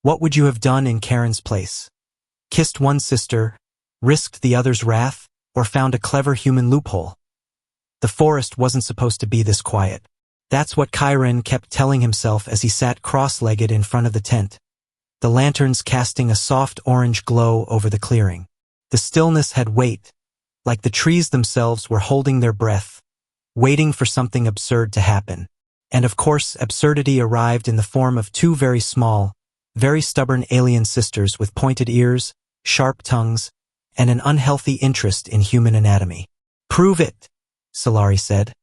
What would you have done in Karen's place? Kissed one sister, risked the other's wrath, or found a clever human loophole? The forest wasn't supposed to be this quiet. That's what Chiron kept telling himself as he sat cross-legged in front of the tent, the lanterns casting a soft orange glow over the clearing. The stillness had weight, like the trees themselves were holding their breath, waiting for something absurd to happen. And of course, absurdity arrived in the form of two very small, very stubborn alien sisters with pointed ears, sharp tongues, and an unhealthy interest in human anatomy. "Prove it," Solari said,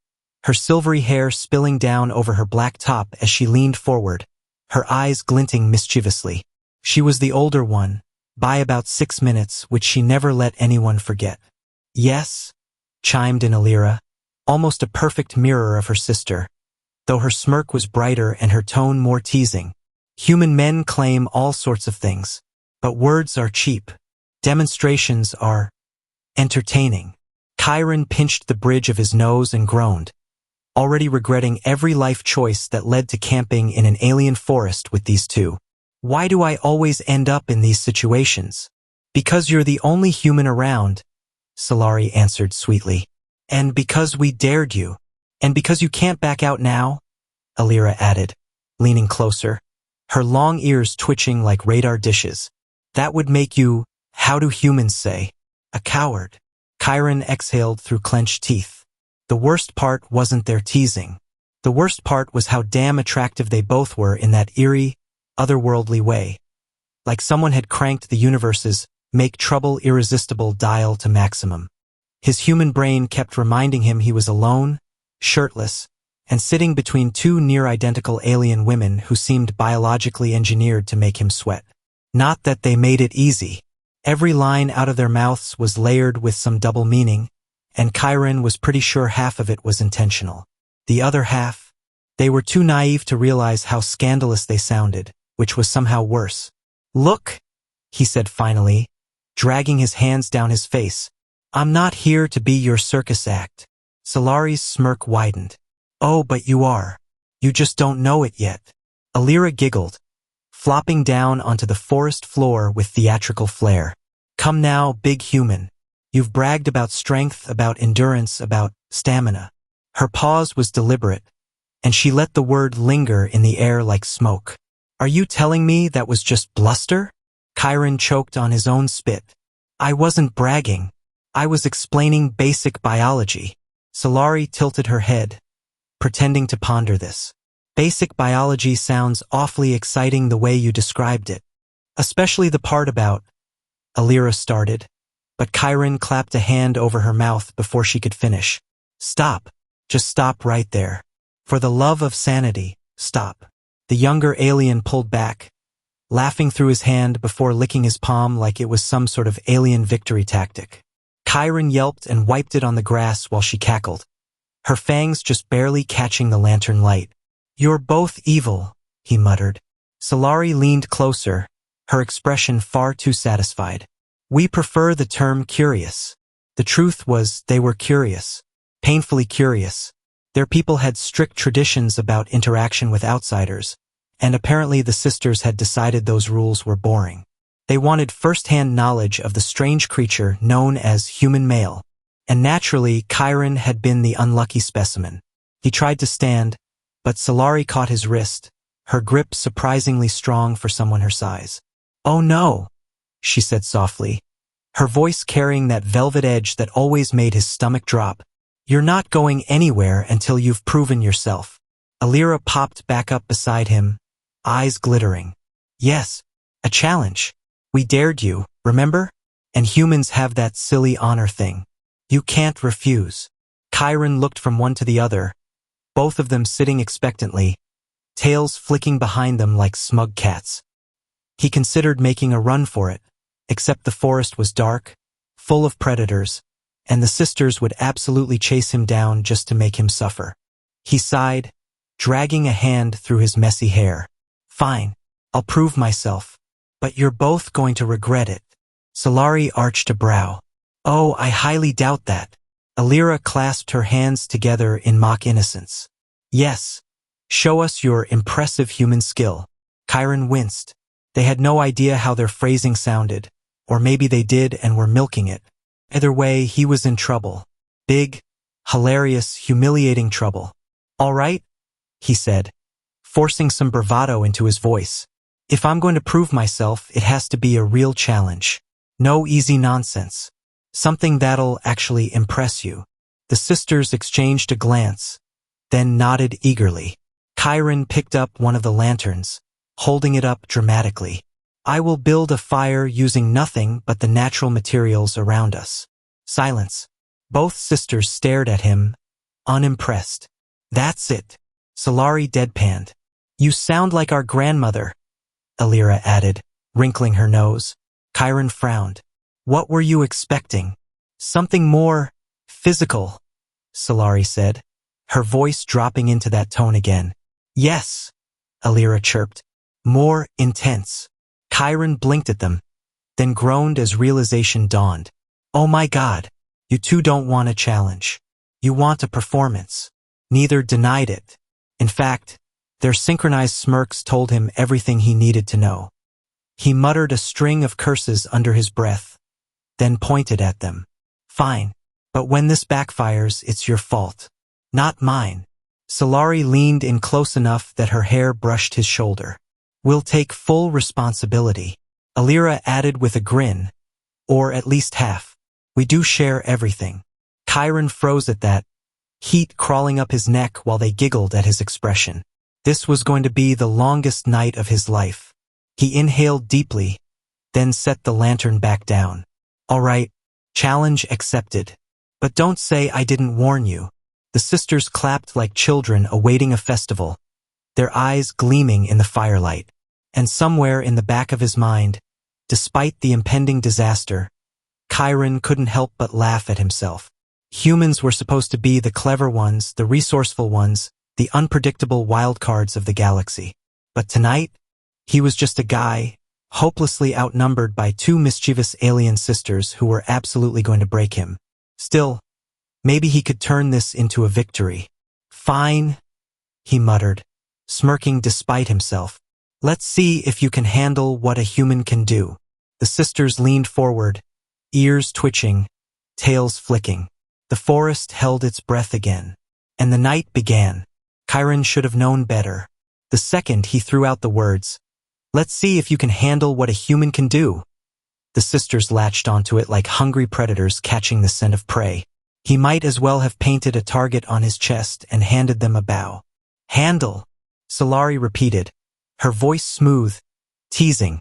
her silvery hair spilling down over her black top as she leaned forward, her eyes glinting mischievously. She was the older one, by about 6 minutes, which she never let anyone forget. "Yes," chimed in Alira, almost a perfect mirror of her sister, though her smirk was brighter and her tone more teasing. "Human men claim all sorts of things, but words are cheap. Demonstrations are entertaining." Chiron pinched the bridge of his nose and groaned, already regretting every life choice that led to camping in an alien forest with these two. "Why do I always end up in these situations?" "Because you're the only human around," Solari answered sweetly. "And because we dared you. And because you can't back out now," Alira added, leaning closer, her long ears twitching like radar dishes. "That would make you, how do humans say, a coward." Chiron exhaled through clenched teeth. The worst part wasn't their teasing. The worst part was how damn attractive they both were in that eerie, otherworldly way. Like someone had cranked the universe's make trouble irresistible dial to maximum. His human brain kept reminding him he was alone, shirtless, and sitting between two near-identical alien women who seemed biologically engineered to make him sweat. Not that they made it easy. Every line out of their mouths was layered with some double meaning, and Chiron was pretty sure half of it was intentional. The other half, they were too naive to realize how scandalous they sounded, which was somehow worse. "Look," he said finally, dragging his hands down his face, "I'm not here to be your circus act." Solari's smirk widened. "Oh, but you are. You just don't know it yet." Alira giggled, flopping down onto the forest floor with theatrical flair. "Come now, big human. You've bragged about strength, about endurance, about stamina." Her pause was deliberate, and she let the word linger in the air like smoke. "Are you telling me that was just bluster?" Chiron choked on his own spit. "I wasn't bragging. I was explaining basic biology." Solari tilted her head, pretending to ponder this. "Basic biology sounds awfully exciting the way you described it. Especially the part about—" Alira started, but Chiron clapped a hand over her mouth before she could finish. "Stop. Just stop right there. For the love of sanity, stop." The younger alien pulled back, laughing through his hand before licking his palm like it was some sort of alien victory tactic. Chiron yelped and wiped it on the grass while she cackled, her fangs just barely catching the lantern light. "You're both evil," he muttered. Solari leaned closer, her expression far too satisfied. "We prefer the term curious." The truth was they were curious, painfully curious. Their people had strict traditions about interaction with outsiders, and apparently the sisters had decided those rules were boring. They wanted first-hand knowledge of the strange creature known as human male, and naturally Chiron had been the unlucky specimen. He tried to stand, but Solari caught his wrist, her grip surprisingly strong for someone her size. "Oh no," she said softly, her voice carrying that velvet edge that always made his stomach drop. "You're not going anywhere until you've proven yourself." Alira popped back up beside him, eyes glittering. "Yes, a challenge. We dared you, remember? And humans have that silly honor thing. You can't refuse." Chiron looked from one to the other, both of them sitting expectantly, tails flicking behind them like smug cats. He considered making a run for it, except the forest was dark, full of predators, and the sisters would absolutely chase him down just to make him suffer. He sighed, dragging a hand through his messy hair. "Fine, I'll prove myself. But you're both going to regret it." Solari arched a brow. "Oh, I highly doubt that." Alira clasped her hands together in mock innocence. "Yes, show us your impressive human skill." Chiron winced, They had no idea how their phrasing sounded, or maybe they did and were milking it. Either way, he was in trouble. Big, hilarious, humiliating trouble. "All right," he said, forcing some bravado into his voice. "If I'm going to prove myself, it has to be a real challenge. No easy nonsense. Something that'll actually impress you." The sisters exchanged a glance, then nodded eagerly. Chiron picked up one of the lanterns, holding it up dramatically. "I will build a fire using nothing but the natural materials around us." Silence. Both sisters stared at him, unimpressed. "That's it," Solari deadpanned. "You sound like our grandmother," Alira added, wrinkling her nose. Chiron frowned. "What were you expecting?" "Something more physical," Solari said, her voice dropping into that tone again. "Yes," Alira chirped. "More intense." Chiron blinked at them, then groaned as realization dawned. "Oh my God, you two don't want a challenge. You want a performance." Neither denied it. In fact, their synchronized smirks told him everything he needed to know. He muttered a string of curses under his breath, then pointed at them. "Fine, but when this backfires, it's your fault, not mine." Solari leaned in close enough that her hair brushed his shoulder. "We'll take full responsibility," Alira added with a grin, "or at least half. We do share everything." Chiron froze at that, heat crawling up his neck while they giggled at his expression. This was going to be the longest night of his life. He inhaled deeply, then set the lantern back down. "All right, challenge accepted. But don't say I didn't warn you." The sisters clapped like children awaiting a festival, their eyes gleaming in the firelight. And somewhere in the back of his mind, despite the impending disaster, Chiron couldn't help but laugh at himself. Humans were supposed to be the clever ones, the resourceful ones, the unpredictable wildcards of the galaxy. But tonight, he was just a guy, hopelessly outnumbered by two mischievous alien sisters who were absolutely going to break him. Still, maybe he could turn this into a victory. "Fine," he muttered, smirking despite himself. "Let's see if you can handle what a human can do." The sisters leaned forward, ears twitching, tails flicking. The forest held its breath again, and the night began. Chiron should have known better. The second he threw out the words, "Let's see if you can handle what a human can do," the sisters latched onto it like hungry predators catching the scent of prey. He might as well have painted a target on his chest and handed them a bow. "Handle," Solari repeated, her voice smooth, teasing,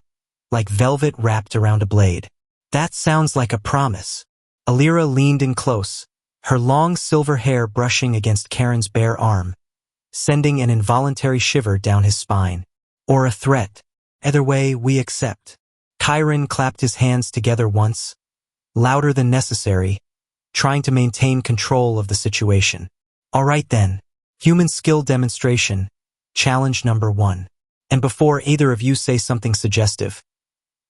like velvet wrapped around a blade. "That sounds like a promise." Alira leaned in close, her long silver hair brushing against Charon's bare arm, sending an involuntary shiver down his spine. "Or a threat. Either way, we accept." Chiron clapped his hands together once, louder than necessary, trying to maintain control of the situation. "All right then. Human skill demonstration. Challenge number 1. And before either of you say something suggestive,"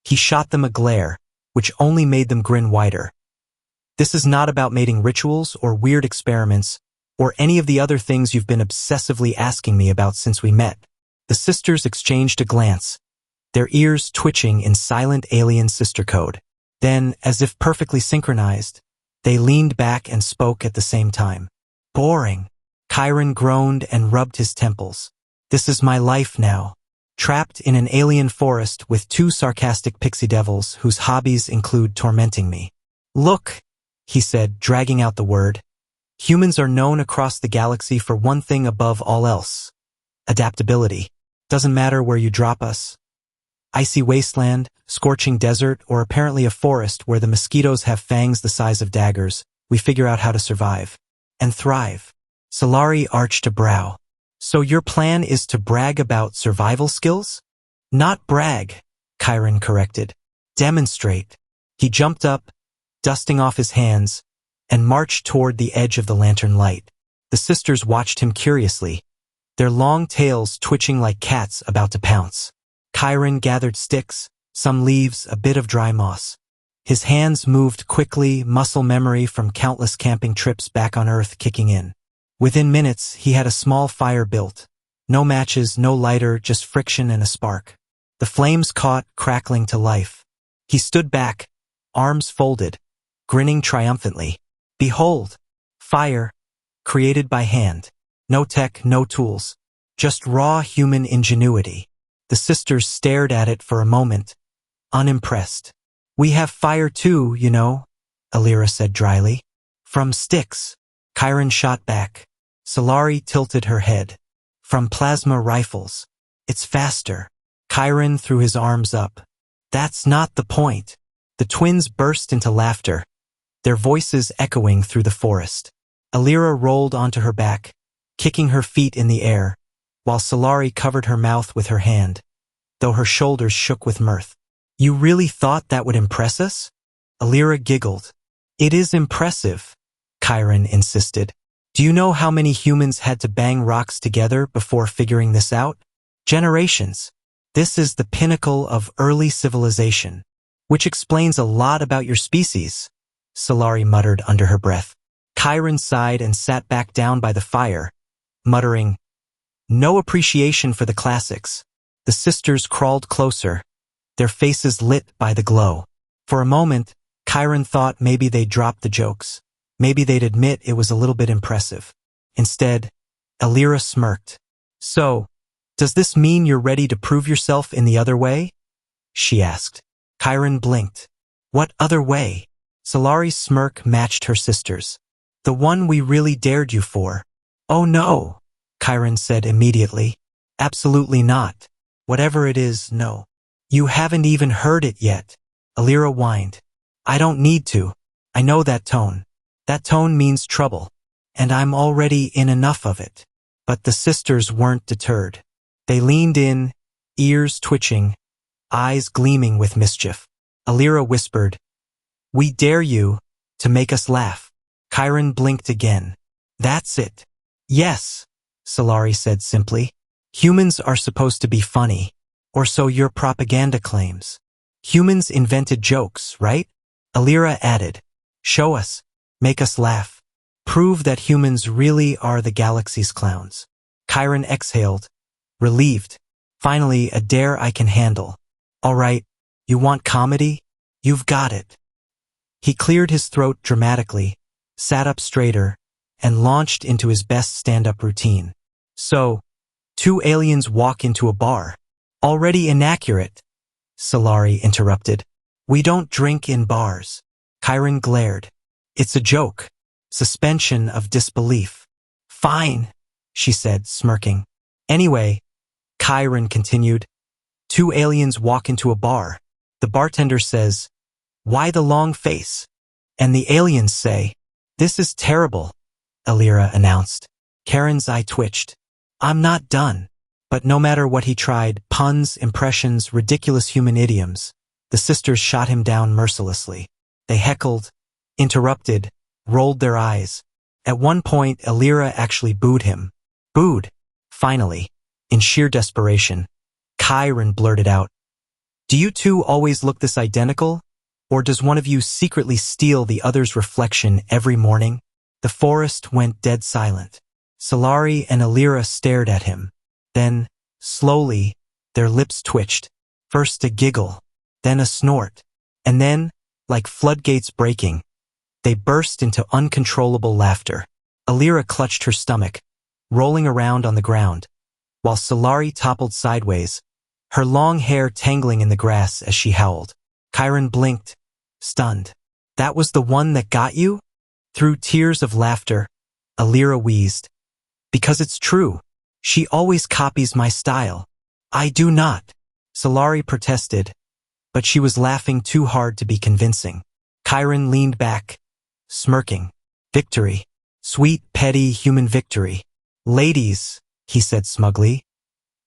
he shot them a glare, which only made them grin wider. "This is not about mating rituals or weird experiments or any of the other things you've been obsessively asking me about since we met." The sisters exchanged a glance, their ears twitching in silent alien sister code. Then, as if perfectly synchronized, they leaned back and spoke at the same time. "Boring." Chiron groaned and rubbed his temples. "This is my life now. Trapped in an alien forest with two sarcastic pixie devils whose hobbies include tormenting me." "Look," he said, dragging out the word, "humans are known across the galaxy for one thing above all else. Adaptability. Doesn't matter where you drop us. Icy wasteland, scorching desert, or apparently a forest where the mosquitoes have fangs the size of daggers, we figure out how to survive. And thrive." Solari arched a brow. "So your plan is to brag about survival skills?" "Not brag," Chiron corrected. "Demonstrate." He jumped up, dusting off his hands, and marched toward the edge of the lantern light. The sisters watched him curiously, their long tails twitching like cats about to pounce. Chiron gathered sticks, some leaves, a bit of dry moss. His hands moved quickly, muscle memory from countless camping trips back on Earth kicking in. Within minutes, he had a small fire built. No matches, no lighter, just friction and a spark. The flames caught, crackling to life. He stood back, arms folded, grinning triumphantly. Behold! Fire, created by hand. No tech, no tools. Just raw human ingenuity. The sisters stared at it for a moment, unimpressed. We have fire too, you know, Alira said dryly. From sticks, Chiron shot back. Solari tilted her head. From plasma rifles. It's faster. Chiron threw his arms up. That's not the point. The twins burst into laughter, their voices echoing through the forest. Alira rolled onto her back, kicking her feet in the air, while Solari covered her mouth with her hand, though her shoulders shook with mirth. You really thought that would impress us? Alira giggled. It is impressive, Chiron insisted. Do you know how many humans had to bang rocks together before figuring this out? Generations. This is the pinnacle of early civilization, which explains a lot about your species, Solari muttered under her breath. Chiron sighed and sat back down by the fire, muttering, no appreciation for the classics. The sisters crawled closer, their faces lit by the glow. For a moment, Chiron thought maybe they'd drop the jokes. Maybe they'd admit it was a little bit impressive. Instead, Alira smirked. So, does this mean you're ready to prove yourself in the other way? She asked. Chiron blinked. What other way? Solari's smirk matched her sister's. The one we really dared you for. Oh no, Chiron said immediately. Absolutely not. Whatever it is, no. You haven't even heard it yet. Alira whined. I don't need to. I know that tone. That tone means trouble. And I'm already in enough of it. But the sisters weren't deterred. They leaned in, ears twitching, eyes gleaming with mischief. Alira whispered, we dare you to make us laugh. Chiron blinked again. That's it. Yes, Solari said simply. Humans are supposed to be funny, or so your propaganda claims. Humans invented jokes, right? Alira added, show us, make us laugh. Prove that humans really are the galaxy's clowns. Chiron exhaled, relieved. Finally, a dare I can handle. All right, you want comedy? You've got it. He cleared his throat dramatically, sat up straighter, and launched into his best stand-up routine. So, two aliens walk into a bar. Already inaccurate, Solari interrupted. We don't drink in bars. Chiron glared. It's a joke. Suspension of disbelief. Fine, she said, smirking. Anyway, Chiron continued, two aliens walk into a bar. The bartender says, why the long face? And the aliens say, this is terrible, Alira announced. Karen's eye twitched. I'm not done. But no matter what he tried, puns, impressions, ridiculous human idioms, the sisters shot him down mercilessly. They heckled, interrupted, rolled their eyes. At one point, Alira actually booed him. Booed. Finally, in sheer desperation, Chiron blurted out, do you two always look this identical? Or does one of you secretly steal the other's reflection every morning? The forest went dead silent. Solari and Alira stared at him. Then, slowly, their lips twitched. First a giggle, then a snort, and then, like floodgates breaking, they burst into uncontrollable laughter. Alira clutched her stomach, rolling around on the ground, while Solari toppled sideways, her long hair tangling in the grass as she howled. Chiron blinked, stunned. That was the one that got you? Through tears of laughter, Alira wheezed. Because it's true. She always copies my style. I do not. Solari protested, but she was laughing too hard to be convincing. Chiron leaned back, smirking. Victory. Sweet, petty human victory. Ladies, he said smugly,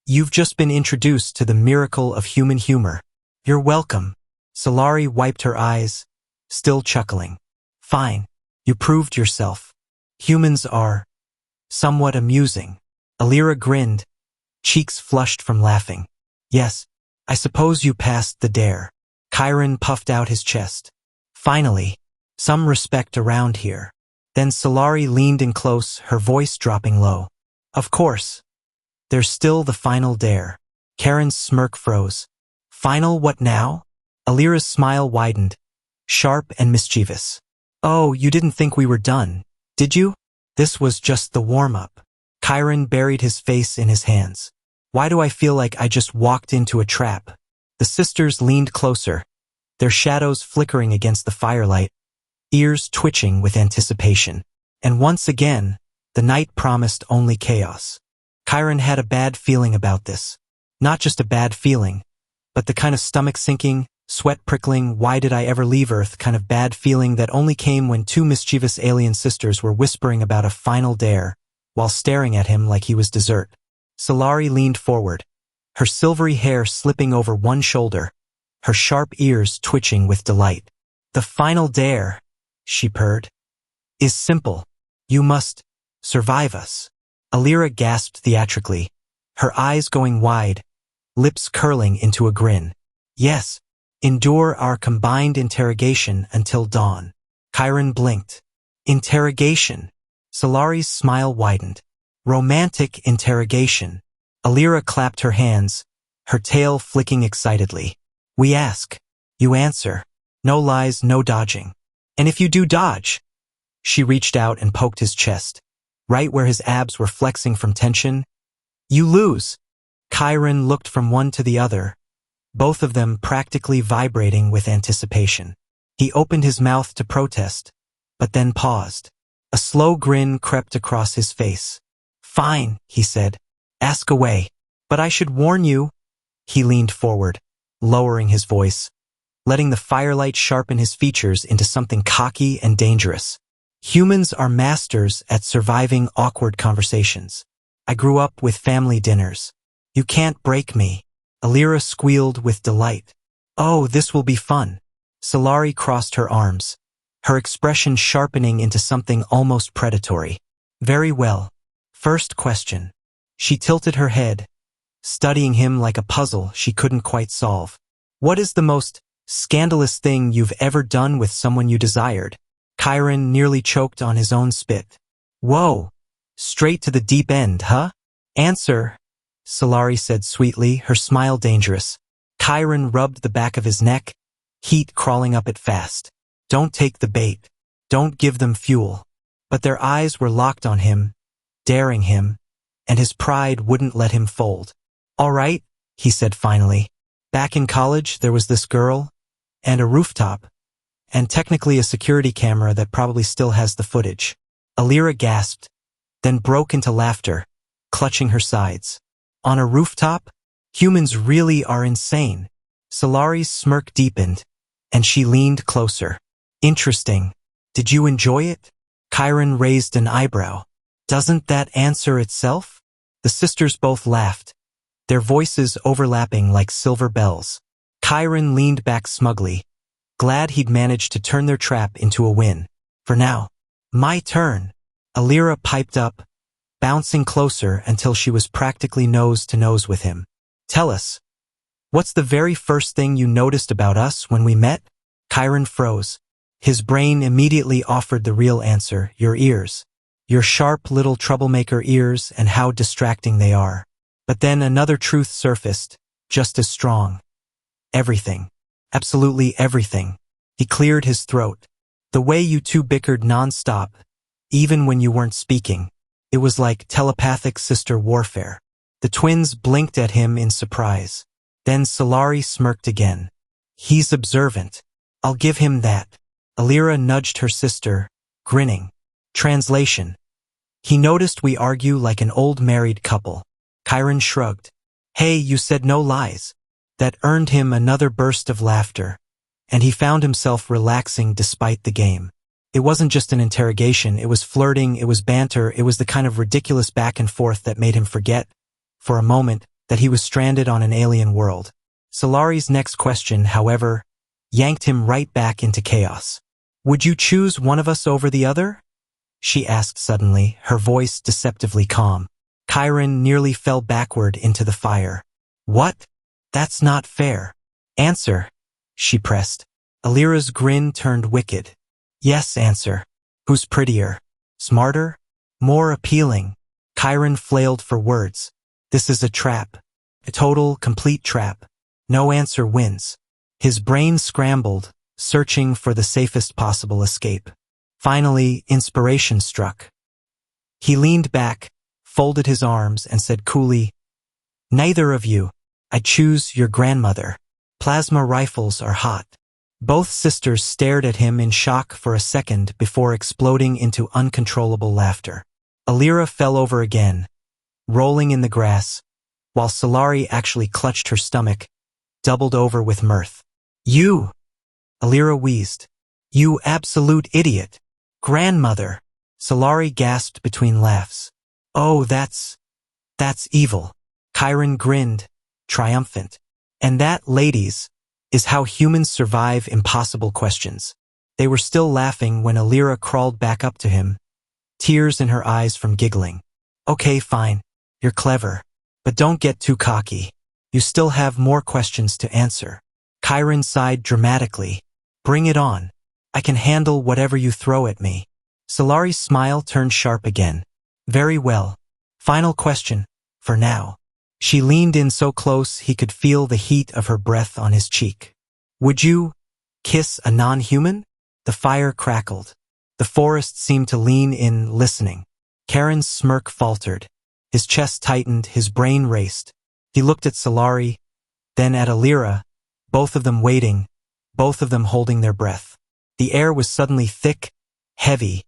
you've just been introduced to the miracle of human humor. You're welcome. Solari wiped her eyes, still chuckling. Fine. You proved yourself. Humans are somewhat amusing. Alira grinned, cheeks flushed from laughing. Yes, I suppose you passed the dare. Chiron puffed out his chest. Finally, some respect around here. Then Solari leaned in close, her voice dropping low. Of course. There's still the final dare. Karen's smirk froze. Final what now? Alira's smile widened, sharp and mischievous. Oh, you didn't think we were done, did you? This was just the warm-up. Chiron buried his face in his hands. Why do I feel like I just walked into a trap? The sisters leaned closer, their shadows flickering against the firelight, ears twitching with anticipation. And once again, the night promised only chaos. Chiron had a bad feeling about this. Not just a bad feeling, but the kind of stomach-sinking, sweat-prickling, why did I ever leave Earth kind of bad feeling that only came when two mischievous alien sisters were whispering about a final dare, while staring at him like he was dessert. Solari leaned forward, her silvery hair slipping over one shoulder, her sharp ears twitching with delight. The final dare, she purred, is simple. You must survive us. Alira gasped theatrically, her eyes going wide, lips curling into a grin. Yes, endure our combined interrogation until dawn. Chiron blinked. Interrogation. Solari's smile widened. Romantic interrogation. Alira clapped her hands, her tail flicking excitedly. We ask. You answer. No lies, no dodging. And if you do dodge... She reached out and poked his chest, right where his abs were flexing from tension. You lose. Chiron looked from one to the other, both of them practically vibrating with anticipation. He opened his mouth to protest, but then paused. A slow grin crept across his face. Fine, he said. Ask away. But I should warn you. He leaned forward, lowering his voice, letting the firelight sharpen his features into something cocky and dangerous. Humans are masters at surviving awkward conversations. I grew up with family dinners. You can't break me. Alira squealed with delight. Oh, this will be fun. Solari crossed her arms, her expression sharpening into something almost predatory. Very well. First question. She tilted her head, studying him like a puzzle she couldn't quite solve. What is the most scandalous thing you've ever done with someone you desired? Chiron nearly choked on his own spit. Whoa, straight to the deep end, huh? Answer, Solari said sweetly, her smile dangerous. Chiron rubbed the back of his neck, heat crawling up it fast. Don't take the bait. Don't give them fuel. But their eyes were locked on him, daring him, and his pride wouldn't let him fold. All right, he said finally. Back in college, there was this girl, and a rooftop, and technically a security camera that probably still has the footage. Alira gasped, then broke into laughter, clutching her sides. On a rooftop? Humans really are insane. Solari's smirk deepened, and she leaned closer. Interesting. Did you enjoy it? Chiron raised an eyebrow. Doesn't that answer itself? The sisters both laughed, their voices overlapping like silver bells. Chiron leaned back smugly, glad he'd managed to turn their trap into a win. For now. My turn. Alira piped up, bouncing closer until she was practically nose to nose with him. Tell us, what's the very first thing you noticed about us when we met? Chiron froze. His brain immediately offered the real answer, your ears. Your sharp little troublemaker ears and how distracting they are. But then another truth surfaced, just as strong. Everything. Absolutely everything. He cleared his throat. The way you two bickered nonstop, even when you weren't speaking. It was like telepathic sister warfare. The twins blinked at him in surprise. Then Solari smirked again. He's observant. I'll give him that. Alira nudged her sister, grinning. Translation. He noticed we argue like an old married couple. Chiron shrugged. Hey, you said no lies. That earned him another burst of laughter, and he found himself relaxing despite the game. It wasn't just an interrogation, it was flirting, it was banter, it was the kind of ridiculous back and forth that made him forget, for a moment, that he was stranded on an alien world. Solari's next question, however, yanked him right back into chaos. Would you choose one of us over the other? She asked suddenly, her voice deceptively calm. Chiron nearly fell backward into the fire. What? That's not fair. Answer, she pressed. Alira's grin turned wicked. Yes, answer. Who's prettier? Smarter? More appealing? Chiron flailed for words. This is a trap. A total, complete trap. No answer wins. His brain scrambled, searching for the safest possible escape. Finally, inspiration struck. He leaned back, folded his arms, and said coolly, "Neither of you. I choose your grandmother. Plasma rifles are hot." Both sisters stared at him in shock for a second before exploding into uncontrollable laughter. Alira fell over again, rolling in the grass, while Solari actually clutched her stomach, doubled over with mirth. "You!" Alira wheezed. "You absolute idiot! Grandmother!" Solari gasped between laughs. "Oh, that's evil." Chiron grinned, triumphant. "And that, ladies, is how humans survive impossible questions." They were still laughing when Alira crawled back up to him, tears in her eyes from giggling. "Okay, fine. You're clever. But don't get too cocky. You still have more questions to answer." Chiron sighed dramatically. "Bring it on. I can handle whatever you throw at me." Solari's smile turned sharp again. "Very well. Final question, for now." She leaned in so close he could feel the heat of her breath on his cheek. "Would you kiss a non-human?" The fire crackled. The forest seemed to lean in, listening. Karen's smirk faltered. His chest tightened, his brain raced. He looked at Solari, then at Alira, both of them waiting, both of them holding their breath. The air was suddenly thick, heavy,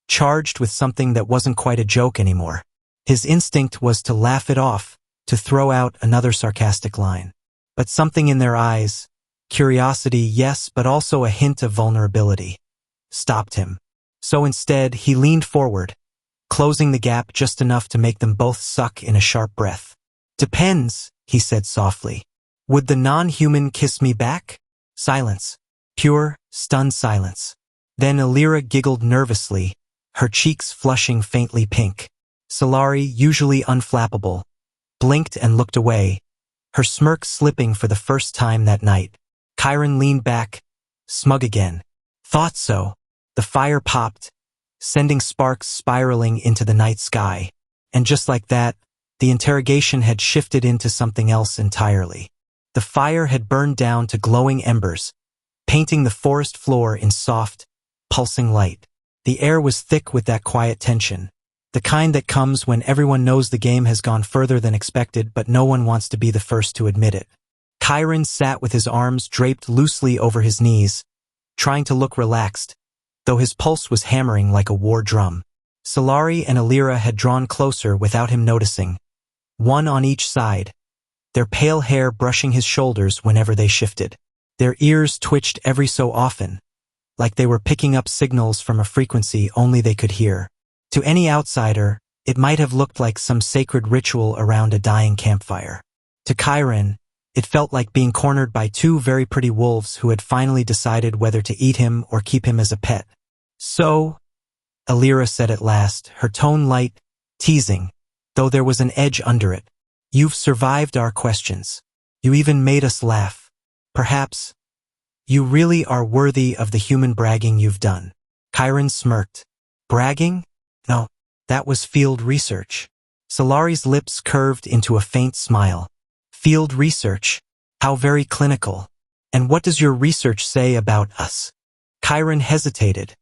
charged with something that wasn't quite a joke anymore. His instinct was to laugh it off, to throw out another sarcastic line. But something in their eyes, curiosity, yes, but also a hint of vulnerability, stopped him. So instead, he leaned forward, closing the gap just enough to make them both suck in a sharp breath. "Depends," he said softly. "Would the non-human kiss me back?" Silence. Pure, stunned silence. Then Alira giggled nervously, her cheeks flushing faintly pink. Solari, usually unflappable, blinked and looked away, her smirk slipping for the first time that night. Chiron leaned back, smug again. "Thought so." The fire popped, sending sparks spiraling into the night sky. And just like that, the interrogation had shifted into something else entirely. The fire had burned down to glowing embers, painting the forest floor in soft, pulsing light. The air was thick with that quiet tension, the kind that comes when everyone knows the game has gone further than expected, but no one wants to be the first to admit it. Chiron sat with his arms draped loosely over his knees, trying to look relaxed, though his pulse was hammering like a war drum. Solari and Alira had drawn closer without him noticing, one on each side, their pale hair brushing his shoulders whenever they shifted. Their ears twitched every so often, like they were picking up signals from a frequency only they could hear. To any outsider, it might have looked like some sacred ritual around a dying campfire. To Chiron, it felt like being cornered by two very pretty wolves who had finally decided whether to eat him or keep him as a pet. "So," Alira said at last, her tone light, teasing, though there was an edge under it. "You've survived our questions. You even made us laugh. Perhaps you really are worthy of the human bragging you've done." Chiron smirked. "Bragging? No, that was field research." Solari's lips curved into a faint smile. "Field research? How very clinical. And what does your research say about us?" Chiron hesitated,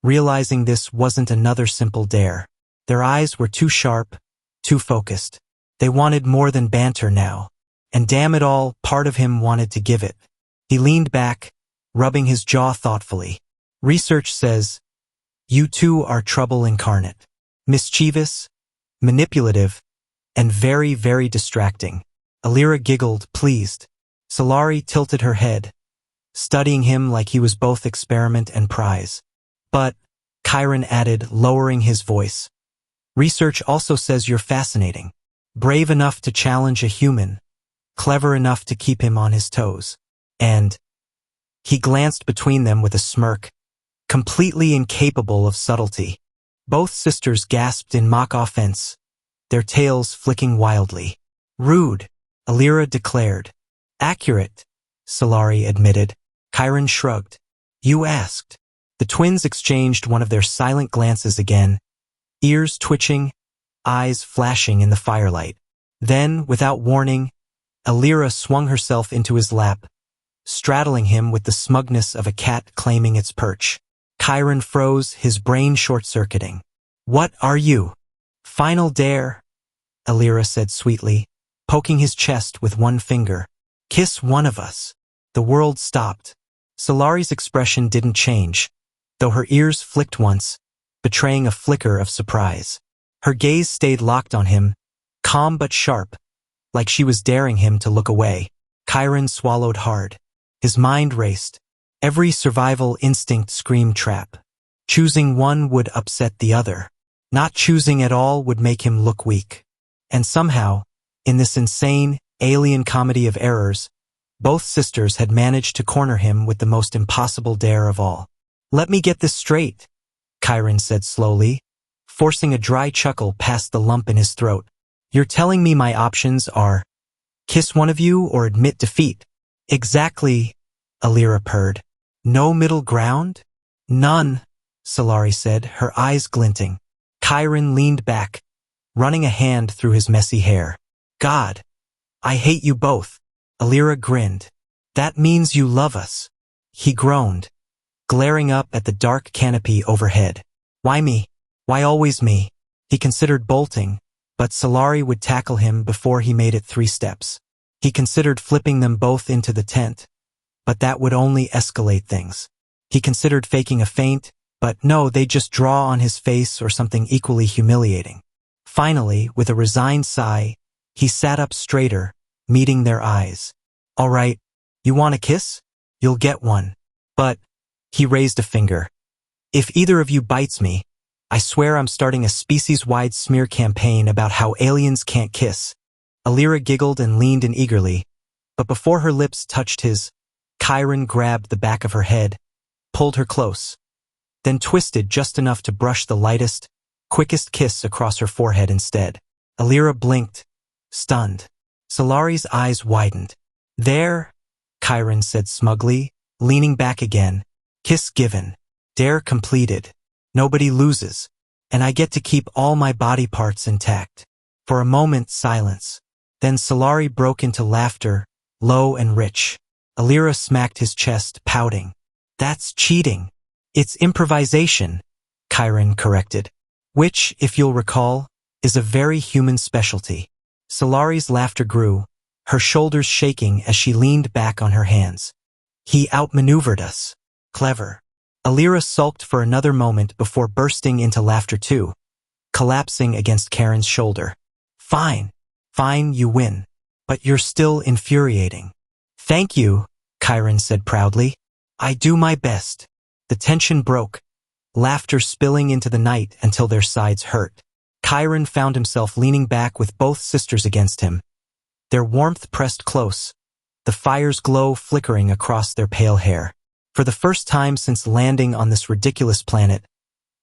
realizing this wasn't another simple dare. Their eyes were too sharp, too focused. They wanted more than banter now. And damn it all, part of him wanted to give it. He leaned back, rubbing his jaw thoughtfully. "Research says, you two are trouble incarnate. Mischievous, manipulative, and very, very distracting." Alira giggled, pleased. Solari tilted her head, studying him like he was both experiment and prize. "But," Chiron added, lowering his voice, "research also says you're fascinating. Brave enough to challenge a human, clever enough to keep him on his toes. And," he glanced between them with a smirk, "completely incapable of subtlety." Both sisters gasped in mock offense, their tails flicking wildly. "Rude," Alira declared. "Accurate," Solari admitted. Chiron shrugged. "You asked." The twins exchanged one of their silent glances again, ears twitching, eyes flashing in the firelight. Then, without warning, Alira swung herself into his lap, straddling him with the smugness of a cat claiming its perch. Chiron froze, his brain short-circuiting. "What are you?" "Final dare," Alira said sweetly, poking his chest with one finger. "Kiss one of us." The world stopped. Solari's expression didn't change, though her ears flicked once, betraying a flicker of surprise. Her gaze stayed locked on him, calm but sharp, like she was daring him to look away. Chiron swallowed hard. His mind raced. Every survival instinct screamed trap. Choosing one would upset the other. Not choosing at all would make him look weak. And somehow, in this insane, alien comedy of errors, both sisters had managed to corner him with the most impossible dare of all. "Let me get this straight," Chiron said slowly, forcing a dry chuckle past the lump in his throat. "You're telling me my options are kiss one of you or admit defeat?" "Exactly," Alira purred. "No middle ground?" "None," Solari said, her eyes glinting. Chiron leaned back, running a hand through his messy hair. "God, I hate you both." Alira grinned. "That means you love us." He groaned, glaring up at the dark canopy overhead. "Why me? Why always me?" He considered bolting, but Solari would tackle him before he made it 3 steps. He considered flipping them both into the tent, but that would only escalate things. He considered faking a faint, but no, they'd just draw on his face or something equally humiliating. Finally, with a resigned sigh, he sat up straighter, meeting their eyes. "All right, you want a kiss? You'll get one. But," he raised a finger, "if either of you bites me, I swear I'm starting a species-wide smear campaign about how aliens can't kiss." Alira giggled and leaned in eagerly, but before her lips touched his, Chiron grabbed the back of her head, pulled her close, then twisted just enough to brush the lightest, quickest kiss across her forehead instead. Alira blinked, stunned. Solari's eyes widened. "There," Chiron said smugly, leaning back again. "Kiss given. Dare completed. Nobody loses. And I get to keep all my body parts intact." For a moment, silence. Then Solari broke into laughter, low and rich. Alira smacked his chest, pouting. "That's cheating." "It's improvisation," Chiron corrected. "Which, if you'll recall, is a very human specialty." Solari's laughter grew, her shoulders shaking as she leaned back on her hands. "He outmaneuvered us. Clever." Alira sulked for another moment before bursting into laughter too, collapsing against Karen's shoulder. "Fine. Fine, you win. But you're still infuriating." "Thank you," Chiron said proudly. "I do my best." The tension broke, laughter spilling into the night until their sides hurt. Chiron found himself leaning back with both sisters against him, their warmth pressed close, the fire's glow flickering across their pale hair. For the first time since landing on this ridiculous planet,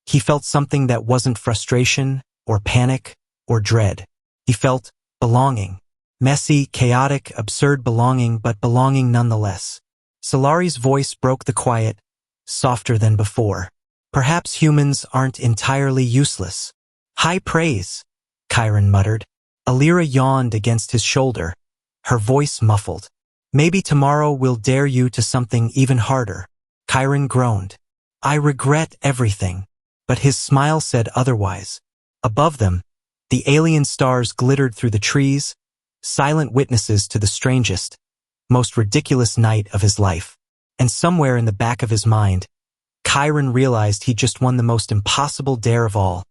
he felt something that wasn't frustration, or panic, or dread. He felt belonging. Messy, chaotic, absurd belonging, but belonging nonetheless. Solari's voice broke the quiet, softer than before. "Perhaps humans aren't entirely useless." "High praise," Chiron muttered. Alira yawned against his shoulder, her voice muffled. "Maybe tomorrow we'll dare you to something even harder." Chiron groaned. "I regret everything." But his smile said otherwise. Above them, the alien stars glittered through the trees, silent witnesses to the strangest, most ridiculous night of his life. And somewhere in the back of his mind, Chiron realized he'd just won the most impossible dare of all,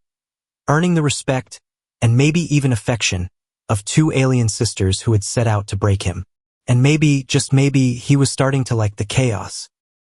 earning the respect, and maybe even affection, of 2 alien sisters who had set out to break him. And maybe, just maybe, he was starting to like the chaos.